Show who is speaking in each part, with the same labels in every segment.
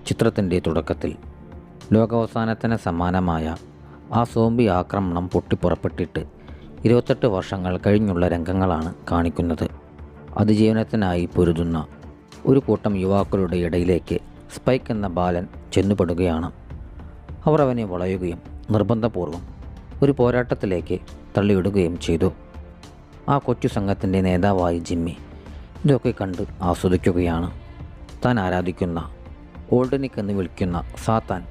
Speaker 1: ചിത്രത്തിൻ്റെ തുടക്കത്തിൽ ലോകാവസാനത്തിന് സമാനമായ ആ സോംബി ആക്രമണം പൊട്ടിപ്പുറപ്പെട്ടിട്ട് 28 വർഷങ്ങൾ കഴിഞ്ഞുള്ള രംഗങ്ങളാണ് കാണിക്കുന്നത്. അതിജീവനത്തിനായി പൊരുതുന്ന ഒരു കൂട്ടം യുവാക്കളുടെ ഇടയിലേക്ക് സ്പൈക്ക് എന്ന ബാലൻ ചെന്നുപെടുകയാണ്. അവർ അവനെ വളയുകയും നിർബന്ധപൂർവം ഒരു പോരാട്ടത്തിലേക്ക് തള്ളിയിടുകയും ചെയ്തു. ആ കൊച്ചു സംഘത്തിൻ്റെ നേതാവായി ജിമ്മി ഇതൊക്കെ കണ്ട് ആസ്വദിക്കുകയാണ്. താൻ ആരാധിക്കുന്ന ഓൾഡനിക് എന്ന് വിളിക്കുന്ന സാത്താൻ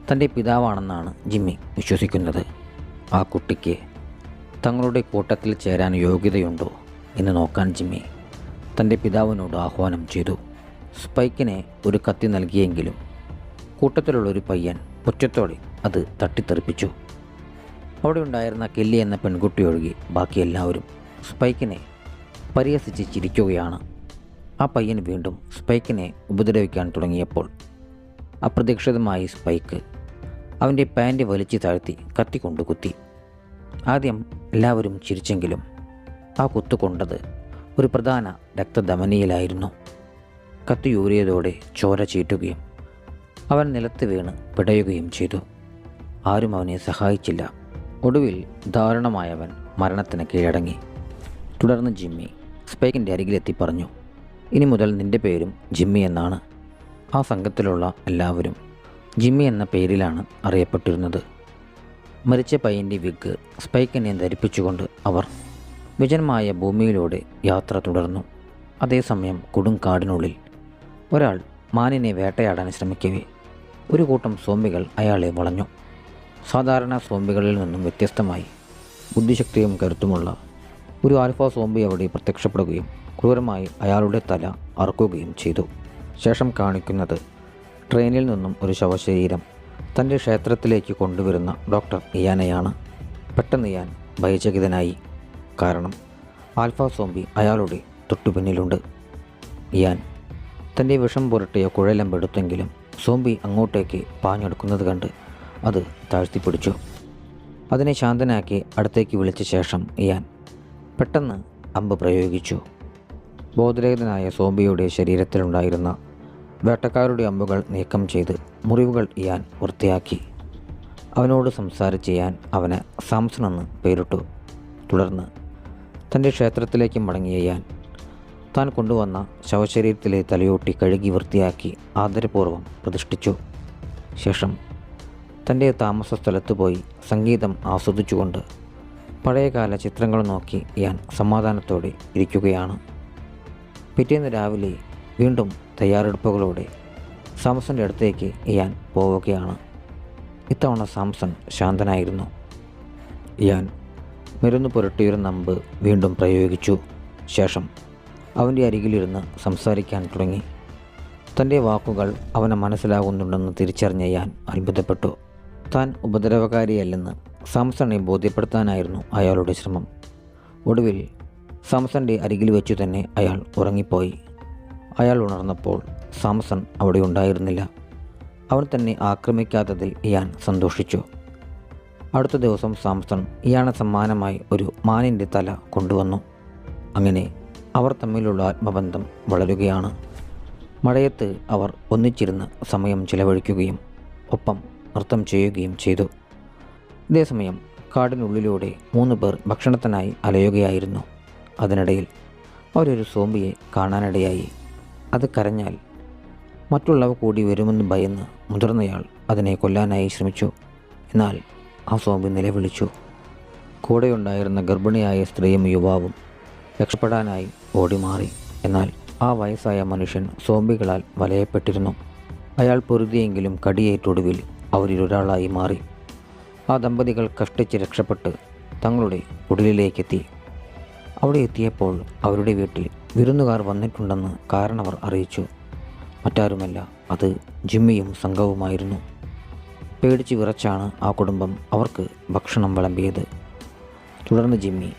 Speaker 1: തൻ്റെ പിതാവാണെന്നാണ് ജിമ്മി വിശ്വസിക്കുന്നത്. ആ കുട്ടിക്ക് തങ്ങളുടെ കൂട്ടത്തിൽ ചേരാൻ യോഗ്യതയുണ്ടോ എന്ന് നോക്കാൻ ജിമ്മി തൻ്റെ പിതാവിനോട് ആഹ്വാനം ചെയ്തു. സ്പൈക്കിനെ ഒരു കത്തി നൽകിയെങ്കിലും കൂട്ടത്തിലുള്ളൊരു പയ്യൻ ഒച്ചത്തോടെ അത് തട്ടിത്തെറിപ്പിച്ചു. അവിടെ ഉണ്ടായിരുന്ന കെല്ലി എന്ന പെൺകുട്ടി ഒഴികെ ബാക്കി എല്ലാവരും സ്പൈക്കിനെ പരിഹസിച്ച് ചിരിക്കുകയാണ്. ആ പയ്യൻ വീണ്ടും സ്പൈക്കിനെ ഉപദ്രവിക്കാൻ തുടങ്ങിയപ്പോൾ അപ്രതീക്ഷിതമായി സ്പൈക്ക് അവൻ്റെ പാൻറ് വലിച്ചു താഴ്ത്തി കത്തിക്കൊണ്ട് കുത്തി. ആദ്യം എല്ലാവരും ചിരിച്ചെങ്കിലും ആ കുത്തുകൊണ്ടത് ഒരു പ്രധാന രക്തധമനിയിലായിരുന്നു. കത്തിയൂരിയതോടെ ചോര ചീറ്റുകയും അവൻ നിലത്ത് വീണ് പിടയുകയും ചെയ്തു. ആരും അവനെ സഹായിച്ചില്ല. ഒടുവിൽ ദാരുണമായവൻ മരണത്തിന് കീഴടങ്ങി. തുടർന്ന് ജിമ്മി സ്പൈക്കിൻ്റെ അരികിലെത്തി പറഞ്ഞു, ഇനി മുതൽ നിൻ്റെ പേരും ജിമ്മി എന്നാണ്. ആ സംഘത്തിലുള്ള എല്ലാവരും ജിമ്മി എന്ന പേരിലാണ് അറിയപ്പെട്ടിരുന്നത്. മരിച്ച പയ്യൻ്റെ വിഗ് സ്പൈക്കിനെ ധരിപ്പിച്ചുകൊണ്ട് അവർ വിജനമായ ഭൂമിയിലൂടെ യാത്ര തുടർന്നു. അതേസമയം കൊടുങ്കാടിനുള്ളിൽ ഒരാൾ മാനിനെ വേട്ടയാടാൻ ശ്രമിക്കവേ ഒരു കൂട്ടം സോംബികൾ അയാളെ വളഞ്ഞു. സാധാരണ സോംബികളിൽ നിന്നും വ്യത്യസ്തമായി ബുദ്ധിശക്തിയും കരുത്തുമുള്ള ഒരു ആൽഫ സോംബി അവിടെ പ്രത്യക്ഷപ്പെടുകയും ക്രൂരമായി അയാളുടെ തല അറുക്കുകയും ചെയ്തു. ശേഷം കാണിക്കുന്നത് ട്രെയിനിൽ നിന്നും ഒരു ശവശരീരം തൻ്റെ ക്ഷേത്രത്തിലേക്ക് കൊണ്ടുവരുന്ന ഡോക്ടർ ഇയാനെയാണ്. പെട്ടെന്ന് ഇയാൻ ഭയചകിതനായി. കാരണം ആൽഫ സോംബി അയാളുടെ തൊട്ടുപിന്നിലുണ്ട്. ഇയാൻ തൻ്റെ വിഷം പുരട്ടിയ കുഴലമ്പെടുത്തെങ്കിലും സോംബി അങ്ങോട്ടേക്ക് പാഞ്ഞെടുക്കുന്നത് കണ്ട് അത് താഴ്ത്തിപ്പിടിച്ചു. അതിനെ ശാന്തനാക്കി അടുത്തേക്ക് വിളിച്ച ശേഷം ഇയാൻ പെട്ടെന്ന് അമ്പ് പ്രയോഗിച്ചു. ബോധരഹിതനായ സോംബിയുടെ ശരീരത്തിലുണ്ടായിരുന്ന വേട്ടക്കാരുടെ അമ്പുകൾ നീക്കം ചെയ്ത് മുറിവുകൾ ഇയാൻ വൃത്തിയാക്കി. അവനോട് സംസാരിച്ച് ഇയാൻ അവന് സാംസൺ എന്ന് പേരിട്ടു. തുടർന്ന് തൻ്റെ ക്ഷേത്രത്തിലേക്ക് മടങ്ങിയ ഇയാൻ താൻ കൊണ്ടുവന്ന ശവശരീരത്തിലെ തലയോട്ടി കഴുകി വൃത്തിയാക്കി ആദരപൂർവ്വം പ്രതിഷ്ഠിച്ചു. ശേഷം തൻ്റെ താമസ സ്ഥലത്ത് പോയി സംഗീതം ആസ്വദിച്ചുകൊണ്ട് പഴയകാല ചിത്രങ്ങൾ നോക്കി ഇയാൻ സമാധാനത്തോടെ ഇരിക്കുകയാണ്. പിറ്റേന്ന് രാവിലെ വീണ്ടും തയ്യാറെടുപ്പുകളോടെ സാംസൻ്റെ അടുത്തേക്ക് ഇയാൻ പോവുകയാണ്. ഇത്തവണ സാംസൺ ശാന്തനായിരുന്നു. ഇയാൻ മരുന്ന് പുരട്ടിയൊരു നമ്പ് വീണ്ടും പ്രയോഗിച്ചു. ശേഷം അവൻ്റെ അരികിലിരുന്ന് സംസാരിക്കാൻ തുടങ്ങി. തൻ്റെ വാക്കുകൾ അവന് മനസ്സിലാകുന്നുണ്ടെന്ന് തിരിച്ചറിഞ്ഞ ഇയാൻ അത്ഭുതപ്പെട്ടു. താൻ ഉപദ്രവകാരിയല്ലെന്ന് സാംസണെ ബോധ്യപ്പെടുത്താനായിരുന്നു അയാളുടെ ശ്രമം. ഒടുവിൽ സാംസൻ്റെ അരികിൽ വെച്ചു തന്നെ അയാൾ ഉറങ്ങിപ്പോയി. അയാൾ ഉണർന്നപ്പോൾ സാംസൺ അവിടെ ഉണ്ടായിരുന്നില്ല. അവൻ തന്നെ ആക്രമിക്കാത്തതിൽ ഇയാൻ സന്തോഷിച്ചു. അടുത്ത ദിവസം സാംസൺ ഇയാന് സമ്മാനമായി ഒരു മാനിൻ്റെ തല കൊണ്ടുവന്നു. അങ്ങനെ അവർ തമ്മിലുള്ള ആത്മബന്ധം വളരുകയാണ്. മഴയത്ത് അവർ ഒന്നിച്ചിരുന്ന് സമയം ചിലവഴിക്കുകയും ഒപ്പം നൃത്തം ചെയ്യുകയും ചെയ്തു. ഇതേസമയം കാടിനുള്ളിലൂടെ 3 പേർ ഭക്ഷണത്തിനായി അലയുകയായിരുന്നു. അതിനിടയിൽ അവരൊരു സോംബിയെ കാണാനിടയായി. അത് കരഞ്ഞാൽ മറ്റുള്ളവ കൂടി വരുമെന്ന് ഭയന്ന് മുതിർന്നയാൾ അതിനെ കൊല്ലാനായി ശ്രമിച്ചു. എന്നാൽ ആ സോംബി നിലവിളിച്ചു. കൂടെയുണ്ടായിരുന്ന ഗർഭിണിയായ സ്ത്രീയും യുവാവും രക്ഷപ്പെടാനായി ഓടിമാറി. എന്നാൽ ആ വയസ്സായ മനുഷ്യൻ സോംബികളാൽ വലയപ്പെട്ടിരുന്നു. അയാൾ പൊരുതിയെങ്കിലും കടിയേറ്റൊടുവിൽ അവരിലൊരാളായി മാറി. ആ ദമ്പതികൾ കഷ്ടിച്ച് രക്ഷപ്പെട്ട് തങ്ങളുടെ കുടിലിലേക്കെത്തി. അവിടെ എത്തിയപ്പോൾ അവരുടെ വീട്ടിൽ വിരുന്നുകാർ വന്നിട്ടുണ്ടെന്ന് കാരണവർ അറിയിച്ചു. മറ്റാരുമല്ല, അത് ജിമ്മിയും സംഘവുമായിരുന്നു. പേടിച്ച് വിറച്ചാണ് ആ കുടുംബം അവർക്ക് ഭക്ഷണം വിളമ്പിയത്. തുടർന്ന് ജിമ്മി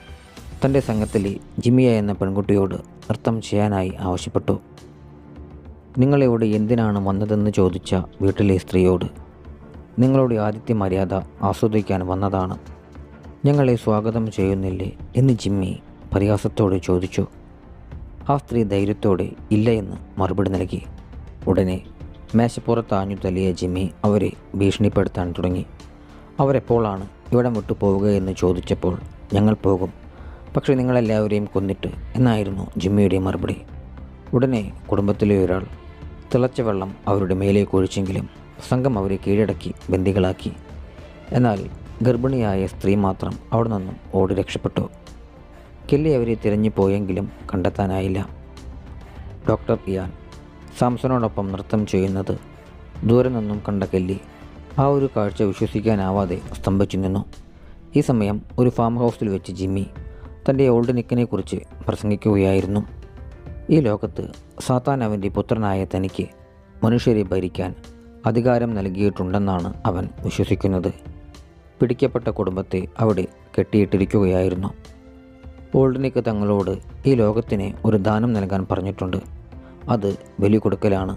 Speaker 1: തൻ്റെ സംഘത്തിലെ ജിമ്മിയ എന്ന പെൺകുട്ടിയോട് നൃത്തം ചെയ്യാനായി ആവശ്യപ്പെട്ടു. നിങ്ങളിവിടെ എന്തിനാണ് വന്നതെന്ന് ചോദിച്ച വീട്ടിലെ സ്ത്രീയോട് നിങ്ങളുടെ ആതിഥ്യ മര്യാദ ആസ്വദിക്കാൻ വന്നതാണ്, ഞങ്ങളെ സ്വാഗതം ചെയ്യുന്നില്ലേ എന്ന് ജിമ്മി പരിഹാസത്തോടെ ചോദിച്ചു. ആ സ്ത്രീ ധൈര്യത്തോടെ ഇല്ല എന്ന് മറുപടി നൽകി. ഉടനെ മേശപ്പുറത്താഞ്ഞു തല്ലിയ ജിമ്മി അവരെ ഭീഷണിപ്പെടുത്താൻ തുടങ്ങി. അവരെപ്പോഴാണ് ഇവിടം വിട്ടു പോവുകയെന്ന് ചോദിച്ചപ്പോൾ, ഞങ്ങൾ പോകും, പക്ഷേ നിങ്ങളെല്ലാവരെയും കൊന്നിട്ട് എന്നായിരുന്നു ജിമ്മിയുടെ മറുപടി. ഉടനെ കുടുംബത്തിലെ ഒരാൾ തിളച്ച വെള്ളം അവരുടെ മേലേക്ക് ഒഴിച്ചെങ്കിലും സംഘം അവരെ കീഴടക്കി ബന്ദികളാക്കി. എന്നാൽ ഗർഭിണിയായ സ്ത്രീ മാത്രം അവിടെ നിന്നും ഓടി രക്ഷപ്പെട്ടു. കെല്ലി അവരെ തിരഞ്ഞു പോയെങ്കിലും കണ്ടെത്താനായില്ല. ഡോക്ടർ ഇയാൻ സാംസണോടൊപ്പം നൃത്തം ചെയ്യുന്നത് ദൂരെ നിന്നും കണ്ട കെല്ലി ആ ഒരു കാഴ്ച വിശ്വസിക്കാനാവാതെ സ്തംഭിച്ചു നിന്നു. ഈ സമയം ഒരു ഫാം ഹൗസിൽ വെച്ച് ജിമ്മി തൻ്റെ ഓൾഡ് നിക്കിനെക്കുറിച്ച് പ്രസംഗിക്കുകയായിരുന്നു. ഈ ലോകത്ത് സാത്താൻ അവൻ്റെ പുത്രനായ തനിക്ക് മനുഷ്യരെ ഭരിക്കാൻ അധികാരം നൽകിയിട്ടുണ്ടെന്നാണ് അവൻ വിശ്വസിക്കുന്നത്. പിടിക്കപ്പെട്ട കുടുംബത്തെ അവിടെ കെട്ടിയിട്ടിരിക്കുകയായിരുന്നു. ഓൾഡ് നിക്ക് തങ്ങളോട് ഈ ലോകത്തിന് ഒരു ദാനം നൽകാൻ പറഞ്ഞിട്ടുണ്ട്, അത് ബലി കൊടുക്കലാണ്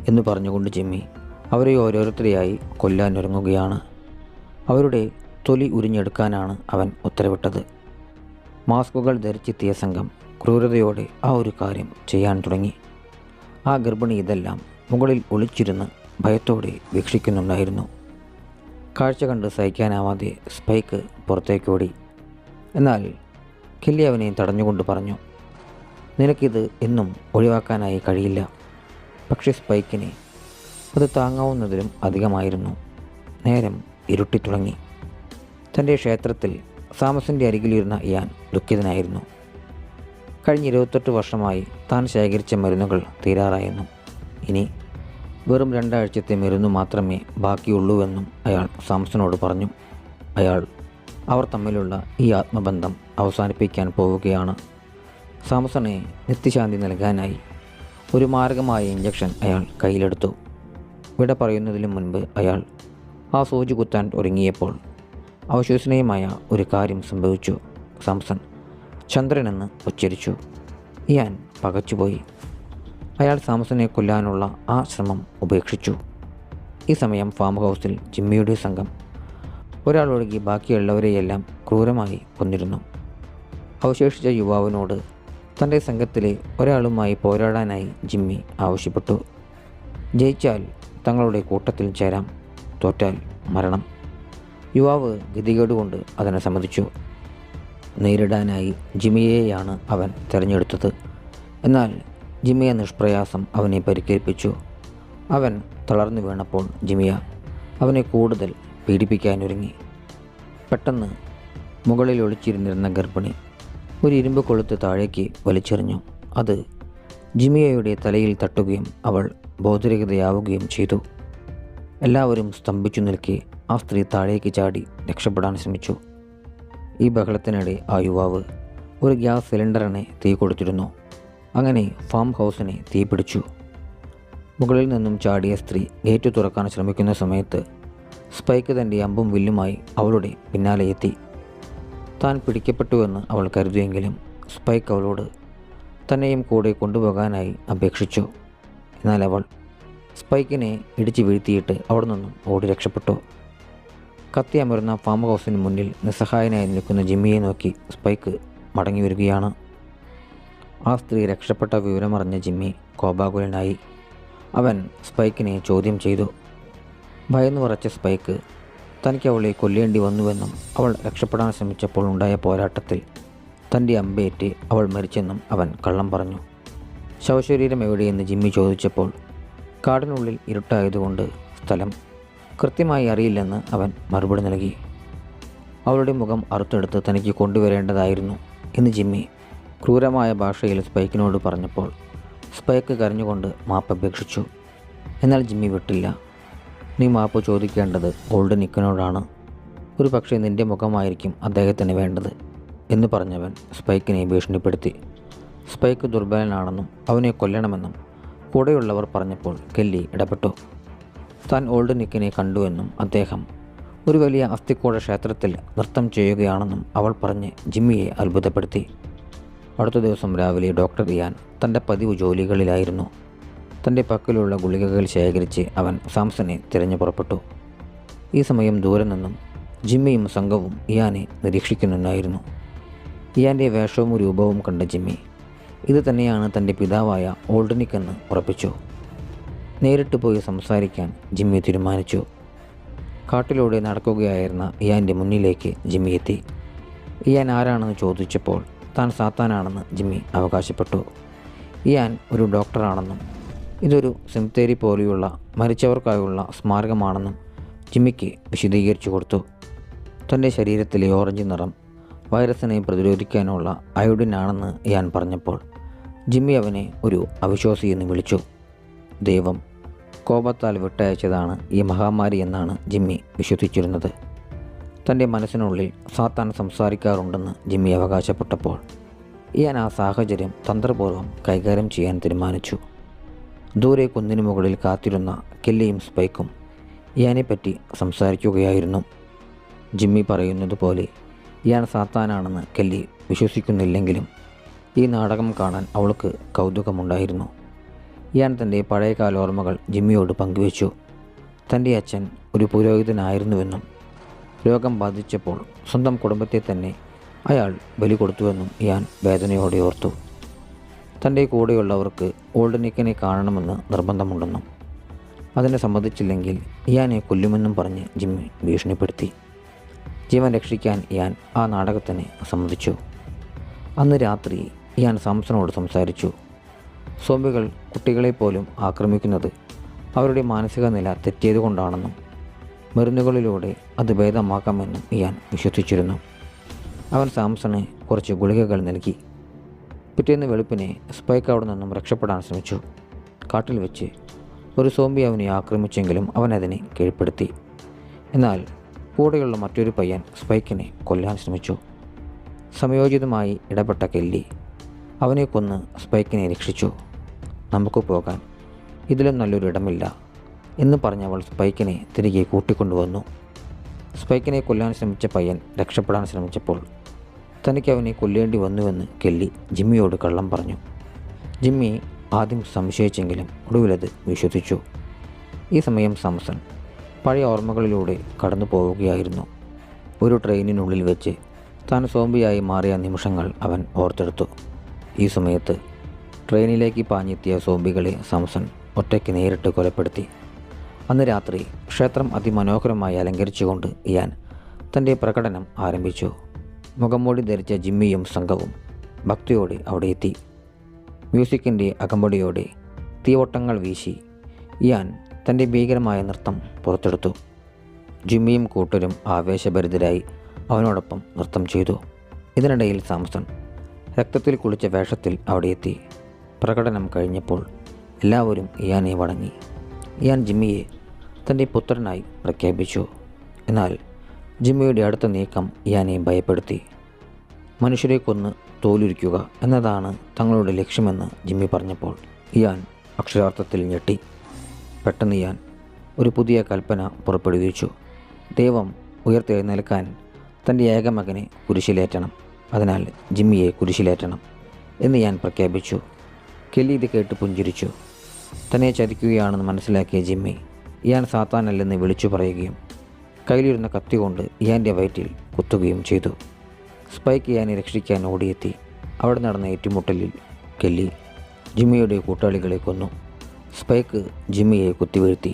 Speaker 1: എന്ന് പറഞ്ഞുകൊണ്ട് ജിമ്മി അവരെ ഓരോരുത്തരെയായി കൊല്ലാനൊരുങ്ങുകയാണ്. അവരുടെ തൊലി ഉരിഞ്ഞെടുക്കാനാണ് അവൻ ഉത്തരവിട്ടത്. മാസ്കുകൾ ധരിച്ചെത്തിയ സംഘം ക്രൂരതയോടെ ആ ഒരു കാര്യം ചെയ്യാൻ തുടങ്ങി. ആ ഗർഭിണി ഇതെല്ലാം മുകളിൽ ഒളിച്ചിരുന്ന് ഭയത്തോടെ വീക്ഷിക്കുന്നുണ്ടായിരുന്നു. കാഴ്ച കണ്ട് സഹിക്കാനാവാതെ സ്പൈക്ക് പുറത്തേക്കോടി. എന്നാൽ കെല്ലി അവനെ തടഞ്ഞുകൊണ്ട് പറഞ്ഞു, നിനക്കിത് എന്നും ഒഴിവാക്കാനായി കഴിയില്ല. പക്ഷേ സ്പൈക്കിനെ അത് താങ്ങാവുന്നതിലും അധികമായിരുന്നു. നേരം ഇരുട്ടിത്തുടങ്ങി. തൻ്റെ ക്ഷേത്രത്തിൽ സാമസിൻ്റെ അരികിലിരുന്ന ഇയാൻ ദുഃഖിതനായിരുന്നു. കഴിഞ്ഞ 28 വർഷമായി താൻ ശേഖരിച്ച മരുന്നുകൾ തീരാറായെന്നും ഇനി വെറും 2 ആഴ്ചത്തെ മരുന്ന് മാത്രമേ ബാക്കിയുള്ളൂവെന്നും അയാൾ സാംസണോട് പറഞ്ഞു. അവർ തമ്മിലുള്ള ഈ ആത്മബന്ധം അവസാനിപ്പിക്കാൻ പോവുകയാണ്. സാംസണെ നിത്യശാന്തി നൽകാനായി ഒരു മാരകമായ ഇഞ്ചക്ഷൻ അയാൾ കയ്യിലെടുത്തു. വിട പറയുന്നതിന് മുൻപ് അയാൾ ആ സൂചി കുത്താൻ ഒരുങ്ങിയപ്പോൾ അവിശ്വസനീയമായ ഒരു കാര്യം സംഭവിച്ചു. സാംസൺ ചന്ദ്രനെന്ന് ഉച്ചരിച്ചു. ഇയാൻ പകച്ചുപോയി. അയാൾ സാംസനെ കൊല്ലാനുള്ള ആ ശ്രമം ഉപേക്ഷിച്ചു. ഈ സമയം ഫാം ഹൗസിൽ ജിമ്മിയുടെ സംഘം ഒരാളൊഴുകി ബാക്കിയുള്ളവരെയെല്ലാം ക്രൂരമായി കൊന്നിരുന്നു. അവശേഷിച്ച യുവാവിനോട് തൻ്റെ സംഘത്തിലെ ഒരാളുമായി പോരാടാനായി ജിമ്മി ആവശ്യപ്പെട്ടു. ജയിച്ചാൽ തങ്ങളുടെ കൂട്ടത്തിൽ ചേരാം, തോറ്റാൽ മരണം. യുവാവ് ഗതികേടുകൊണ്ട് അതിനെ സമ്മതിച്ചു. നേരിടാനായി ജിമ്മിയെയാണ് അവൻ തിരഞ്ഞെടുത്തത്. എന്നാൽ ജിമ്മിയ നിഷ്പ്രയാസം അവനെ പരിക്കേൽപ്പിച്ചു. അവൻ തളർന്നു വീണപ്പോൾ ജിമ്മിയ അവനെ കൂടുതൽ പീഡിപ്പിക്കാനൊരുങ്ങി. പെട്ടെന്ന് മുകളിൽ ഒളിച്ചിരുന്നിരുന്ന ഗർഭിണി ഒരു ഇരുമ്പ് കൊളുത്ത് താഴേക്ക് വലിച്ചെറിഞ്ഞു. അത് ജിമ്മിയയുടെ തലയിൽ തട്ടുകയും അവൾ ബോധരഹിതയാവുകയും ചെയ്തു. എല്ലാവരും സ്തംഭിച്ചു നിൽക്കെ ആ സ്ത്രീ താഴേക്ക് ചാടി രക്ഷപ്പെടാൻ ശ്രമിച്ചു. ഈ ബഹളത്തിനിടെ ആ യുവാവ് ഒരു ഗ്യാസ് സിലിണ്ടറിനെ തീ കൊടുത്തിരുന്നു. അങ്ങനെ ഫാം ഹൗസിനെ തീ പിടിച്ചു. മുകളിൽ നിന്നും ചാടിയ സ്ത്രീ ഗേറ്റ് തുറക്കാൻ ശ്രമിക്കുന്ന സമയത്ത് സ്പൈക്ക് തൻ്റെ അമ്പും വില്ലുമായി അവളുടെ പിന്നാലെ എത്തി. താൻ പിടിക്കപ്പെട്ടുവെന്ന് അവൾ കരുതിയെങ്കിലും സ്പൈക്ക് അവളോട് തന്നെയും കൂടെ കൊണ്ടുപോകാനായി അപേക്ഷിച്ചു. എന്നാൽ അവൾ സ്പൈക്കിനെ ഇടിച്ചു വീഴ്ത്തിയിട്ട് അവിടെ നിന്നും ഓടി രക്ഷപ്പെട്ടു. കത്തി അമരുന്ന ഫാം ഹൗസിന് മുന്നിൽ നിസ്സഹായനായി നിൽക്കുന്ന ജിമ്മിയെ നോക്കി സ്പൈക്ക് മടങ്ങി വരികയാണ്. ആ സ്ത്രീ രക്ഷപ്പെട്ട വിവരമറിഞ്ഞ ജിമ്മി കോപാകുലനായി. അവൻ സ്പൈക്കിനെ ചോദ്യം ചെയ്തു. ഭയന്നു വിറച്ച സ്പൈക്ക് തനിക്ക് അവളെ കൊല്ലേണ്ടി വന്നുവെന്നും അവൾ രക്ഷപ്പെടാൻ ശ്രമിച്ചപ്പോൾ ഉണ്ടായ പോരാട്ടത്തിൽ തൻ്റെ അമ്പേറ്റ് അവൾ മരിച്ചെന്നും അവൻ കള്ളം പറഞ്ഞു. ശവശരീരം എവിടെയെന്ന് ജിമ്മി ചോദിച്ചപ്പോൾ കാടിനുള്ളിൽ ഇരുട്ടായതുകൊണ്ട് സ്ഥലം കൃത്യമായി അറിയില്ലെന്ന് അവൻ മറുപടി നൽകി. അവളുടെ മുഖം അറുത്തെടുത്ത് തനിക്ക് കൊണ്ടുവരേണ്ടതായിരുന്നു എന്ന് ജിമ്മി ക്രൂരമായ ഭാഷയിൽ സ്പൈക്കിനോട് പറഞ്ഞപ്പോൾ സ്പൈക്ക് കരഞ്ഞുകൊണ്ട് മാപ്പ് അപേക്ഷിച്ചു. എന്നാൽ ജിമ്മി വിട്ടില്ല. നീ മാപ്പ് ചോദിക്കേണ്ടത് ഓൾഡ് നിക്കിനോടാണ്. ഒരു പക്ഷേ നിൻ്റെ മുഖമായിരിക്കും അദ്ദേഹത്തിന് വേണ്ടത് എന്ന് പറഞ്ഞവൻ സ്പൈക്കിനെ ഭീഷണിപ്പെടുത്തി. സ്പൈക്ക് ദുർബലനാണെന്നും അവനെ കൊല്ലണമെന്നും കൂടെയുള്ളവർ പറഞ്ഞപ്പോൾ കെല്ലി ഇടപെട്ടു. താൻ ഓൾഡ് നിക്കിനെ കണ്ടുവെന്നും അദ്ദേഹം ഒരു വലിയ അസ്ഥിക്കൂട ക്ഷേത്രത്തിൽ നൃത്തം ചെയ്യുകയാണെന്നും അവൾ പറഞ്ഞ് ജിമ്മിയെ അത്ഭുതപ്പെടുത്തി. അടുത്ത ദിവസം രാവിലെ ഡോക്ടർ ഇയാൻ തൻ്റെ പതിവ് ജോലികളിലായിരുന്നു. തൻ്റെ പക്കലുള്ള ഗുളികകൾ ശേഖരിച്ച് അവൻ സാംസനെ തിരഞ്ഞു പുറപ്പെട്ടു. ഈ സമയം ദൂരെ നിന്നും ജിമ്മിയും സംഘവും ഇയാനെ നിരീക്ഷിക്കുന്നുണ്ടായിരുന്നു. ഇയാൻ്റെ വേഷവും രൂപവും കണ്ട ജിമ്മി ഇത് തന്നെയാണ് തൻ്റെ പിതാവായ ഓൾഡ് നിക്ക് എന്ന് ഉറപ്പിച്ചു. നേരിട്ട് പോയി സംസാരിക്കാൻ ജിമ്മി തീരുമാനിച്ചു. കാട്ടിലൂടെ നടക്കുകയായിരുന്ന ഇയാൻ്റെ മുന്നിലേക്ക് ജിമ്മി എത്തി. ഇയാൻ ആരാണെന്ന് ചോദിച്ചപ്പോൾ താൻ സാത്താനാണെന്ന് ജിമ്മി അവകാശപ്പെട്ടു. ഇയാൻ ഒരു ഡോക്ടറാണെന്നും ഇതൊരു സെമിത്തേരി പോലെയുള്ള മരിച്ചവർക്കായുള്ള സ്മാരകമാണെന്നും ജിമ്മിക്ക് വിശദീകരിച്ചു കൊടുത്തു. തൻ്റെ ശരീരത്തിലെ ഓറഞ്ച് നിറം വൈറസിനെ പ്രതിരോധിക്കാനുള്ള അയോഡിനാണെന്ന് ഇയാൻ പറഞ്ഞപ്പോൾ ജിമ്മി അവനെ ഒരു അവിശ്വാസി എന്ന് വിളിച്ചു. ദൈവം കോപത്താൽ വിട്ടയച്ചതാണ് ഈ മഹാമാരി എന്നാണ് ജിമ്മി വിശ്വസിച്ചിരുന്നത്. തൻ്റെ മനസ്സിനുള്ളിൽ സാത്താൻ സംസാരിക്കാറുണ്ടെന്ന് ജിമ്മി അവകാശപ്പെട്ടപ്പോൾ ഇയാൻ ആ സാഹചര്യം തന്ത്രപൂർവ്വം കൈകാര്യം ചെയ്യാൻ തീരുമാനിച്ചു. ദൂരെ കുന്നിനു മുകളിൽ കാത്തിരുന്ന കെല്ലിയും സ്പൈക്കും ഇയാനെപ്പറ്റി സംസാരിക്കുകയായിരുന്നു. ജിമ്മി പറയുന്നത് പോലെ ഇയാൻ സാത്താനാണെന്ന് കെല്ലി വിശ്വസിക്കുന്നില്ലെങ്കിലും ഈ നാടകം കാണാൻ അവൾക്ക് കൗതുകമുണ്ടായിരുന്നു. ഇയാൻ തൻ്റെ പഴയകാല ഓർമ്മകൾ ജിമ്മിയോട് പങ്കുവച്ചു. തൻ്റെ അച്ഛൻ ഒരു പുരോഹിതനായിരുന്നുവെന്നും രോഗം ബാധിച്ചപ്പോൾ സ്വന്തം കുടുംബത്തെ തന്നെ അയാൾ ബലി കൊടുത്തുവെന്നും ഇയാൻ വേദനയോടെ ഓർത്തു. തൻ്റെ കൂടെയുള്ളവർക്ക് ഓൾഡ് നിക്കിനെ കാണണമെന്ന് നിർബന്ധമുണ്ടെന്നും അതിനെ സമ്മതിച്ചില്ലെങ്കിൽ ഇയാനെ കൊല്ലുമെന്നും പറഞ്ഞ് ജിമ്മി ഭീഷണിപ്പെടുത്തി. ജീവൻ രക്ഷിക്കാൻ ഇയാൻ ആ നാടകത്തിന് സമ്മതിച്ചു. അന്ന് രാത്രി ഇയാൻ സാംസണോട് സംസാരിച്ചു. സോംബികൾ കുട്ടികളെപ്പോലും ആക്രമിക്കുന്നത് അവരുടെ മാനസിക നില തെറ്റിയതുകൊണ്ടാണെന്നും മരുന്നുകളിലൂടെ അത് ഭേദമാക്കാമെന്നും ഇയാൻ വിശ്വസിച്ചിരുന്നു. അവൻ സാംസണ് കുറച്ച് ഗുളികകൾ നൽകി. പിറ്റേന്ന് വെളുപ്പിനെ സ്പൈക്ക് അവിടെ നിന്നും രക്ഷപ്പെടാൻ ശ്രമിച്ചു. കാട്ടിൽ വെച്ച് ഒരു സോംബി അവനെ ആക്രമിച്ചെങ്കിലും അവൻ അതിനെ കീഴ്പ്പെടുത്തി. എന്നാൽ കൂടെയുള്ള മറ്റൊരു പയ്യൻ സ്പൈക്കിനെ കൊല്ലാൻ ശ്രമിച്ചു. സമയോചിതമായി ഇടപെട്ട കെല്ലി അവനെ കൊന്ന് സ്പൈക്കിനെ രക്ഷിച്ചു. നമുക്ക് പോകാൻ, ഇതിലും നല്ലൊരു ഇടമില്ല എന്ന് പറഞ്ഞവൾ സ്പൈക്കിനെ തിരികെ കൂട്ടിക്കൊണ്ടുവന്നു. സ്പൈക്കിനെ കൊല്ലാൻ ശ്രമിച്ച പയ്യൻ രക്ഷപ്പെടാൻ ശ്രമിച്ചപ്പോൾ തനിക്ക് അവനെ കൊല്ലേണ്ടി വന്നുവെന്ന് കെല്ലി ജിമ്മിയോട് കള്ളം പറഞ്ഞു. ജിമ്മി ആദ്യം സംശയിച്ചെങ്കിലും ഒടുവിലത് വിശ്വസിച്ചു. ഈ സമയം സാംസൺ പഴയ ഓർമ്മകളിലൂടെ കടന്നു പോവുകയായിരുന്നു. ഒരു ട്രെയിനിനുള്ളിൽ വെച്ച് താൻ സോംബിയായി മാറിയ നിമിഷങ്ങൾ അവൻ ഓർത്തെടുത്തു. ഈ സമയത്ത് ട്രെയിനിലേക്ക് പാഞ്ഞെത്തിയ സോംബികളെ സാംസൺ ഒറ്റയ്ക്ക് നേരിട്ട് കൊലപ്പെടുത്തി. അന്ന് രാത്രി ക്ഷേത്രം അതിമനോഹരമായി അലങ്കരിച്ചുകൊണ്ട് ഇയാൻ തൻ്റെ പ്രകടനം ആരംഭിച്ചു. മുഖംമൂടി ധരിച്ച ജിമ്മിയും സംഘവും ഭക്തിയോടെ അവിടെ എത്തി. മ്യൂസിക്കിൻ്റെ അകമ്പടിയോടെ തീവട്ടങ്ങൾ വീശി ഇയാൻ തൻ്റെ ഭീകരമായ നൃത്തം പുറത്തെടുത്തു. ജിമ്മിയും കൂട്ടരും ആവേശഭരിതരായി അവനോടൊപ്പം നൃത്തം ചെയ്തു. ഇതിനിടയിൽ സാംസൺ രക്തത്തിൽ കുളിച്ച വേഷത്തിൽ അവിടെ എത്തി. പ്രകടനം കഴിഞ്ഞപ്പോൾ എല്ലാവരും ഇയാനെ വണങ്ങി. ഇയാൻ ജിമ്മിയെ തൻ്റെ പുത്രനായി പ്രഖ്യാപിച്ചു. എന്നാൽ ജിമ്മിയുടെ അടുത്ത നീക്കം ഇയാനെ ഭയപ്പെടുത്തി. മനുഷ്യരെ കൊന്ന് തോലുരിക്കുക എന്നതാണ് തങ്ങളുടെ ലക്ഷ്യമെന്ന് ജിമ്മി പറഞ്ഞപ്പോൾ ഇയാൻ അക്ഷരാർത്ഥത്തിൽ ഞെട്ടി. പെട്ടെന്ന് ഇയാൻ ഒരു പുതിയ കൽപ്പന പുറപ്പെടുവിച്ചു. ദൈവം ഉയർത്തെഴുന്നേൽക്കാൻ തൻ്റെ ഏകമകനെ കുരിശിലേറ്റണം, അതിനാൽ ജിമ്മിയെ കുരിശിലേറ്റണം എന്ന് ഞാൻ പ്രഖ്യാപിച്ചു. കെല്ലി ഇത് കേട്ട് പുഞ്ചിരിച്ചു. തന്നെ ചതിക്കുകയാണെന്ന് മനസ്സിലാക്കിയ ജിമ്മി ഇയാൻ സാത്താനല്ലെന്ന് വിളിച്ചു പറയുകയും കയ്യിലിരുന്ന കത്തി കൊണ്ട് ഇയാൻ്റെ വയറ്റിൽ കുത്തുകയും ചെയ്തു. സ്പൈക്ക് ഇയാനെ രക്ഷിക്കാൻ ഓടിയെത്തി. അവിടെ നടന്ന ഏറ്റുമുട്ടലിൽ കെല്ലി ജിമ്മിയുടെ കൂട്ടാളികളെ കൊന്നു. സ്പൈക്ക് ജിമ്മിയെ കുത്തിവീഴ്ത്തി.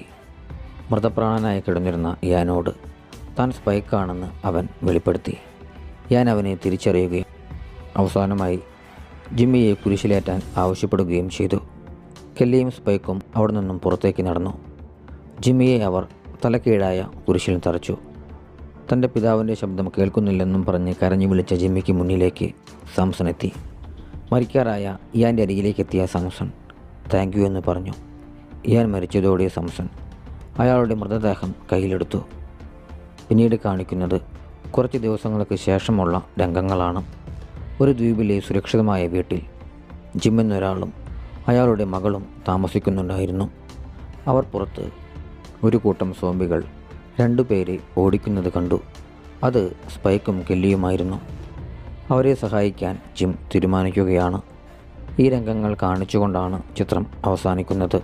Speaker 1: മൃതപ്രാണനായി കിടന്നിരുന്ന ഇയാനോട് താൻ സ്പൈക്കാണെന്ന് അവൻ വെളിപ്പെടുത്തി. ഇയാൻ അവനെ തിരിച്ചറിയുകയും അവസാനമായി ജിമ്മിയെ കുരിശിലേറ്റാൻ ആവശ്യപ്പെടുകയും ചെയ്തു. കെല്ലിയും സ്പൈക്കും അവിടെ നിന്നും പുറത്തേക്ക് നടന്നു. ജിമ്മിയെ അവർ തലക്കീഴായ കുരിശിൽ തറച്ചു. തൻ്റെ പിതാവിൻ്റെ ശബ്ദം കേൾക്കുന്നില്ലെന്നും പറഞ്ഞ് കരഞ്ഞു വിളിച്ച ജിമ്മിക്ക് മുന്നിലേക്ക് സാംസൺ എത്തി. മരിക്കാറായ ഇയാൻ്റെ അരികിലേക്കെത്തിയ സാംസൺ താങ്ക് യു എന്ന് പറഞ്ഞു. ഇയാൻ മരിച്ചതോടെ സാംസൺ അയാളുടെ മൃതദേഹം കയ്യിലെടുത്തു. പിന്നീട് കാണിക്കുന്നത് കുറച്ച് ദിവസങ്ങൾക്ക് ശേഷമുള്ള രംഗങ്ങളാണ്. ഒരു ദ്വീപിലെ സുരക്ഷിതമായ വീട്ടിൽ ജിം എന്നൊരാളും അയാളുടെ മകളും താമസിക്കുന്നുണ്ടായിരുന്നു. അവർ പുറത്ത് ഒരു കൂട്ടം സോംബികൾ 2 പേരെ ഓടിക്കുന്നത് കണ്ടു. അത് സ്പൈക്കും കെല്ലിയുമായിരുന്നു. അവരെ സഹായിക്കാൻ ജിം തീരുമാനിക്കുകയാണ്. ഈ രംഗങ്ങൾ കാണിച്ചുകൊണ്ടാണ് ചിത്രം അവസാനിക്കുന്നത്.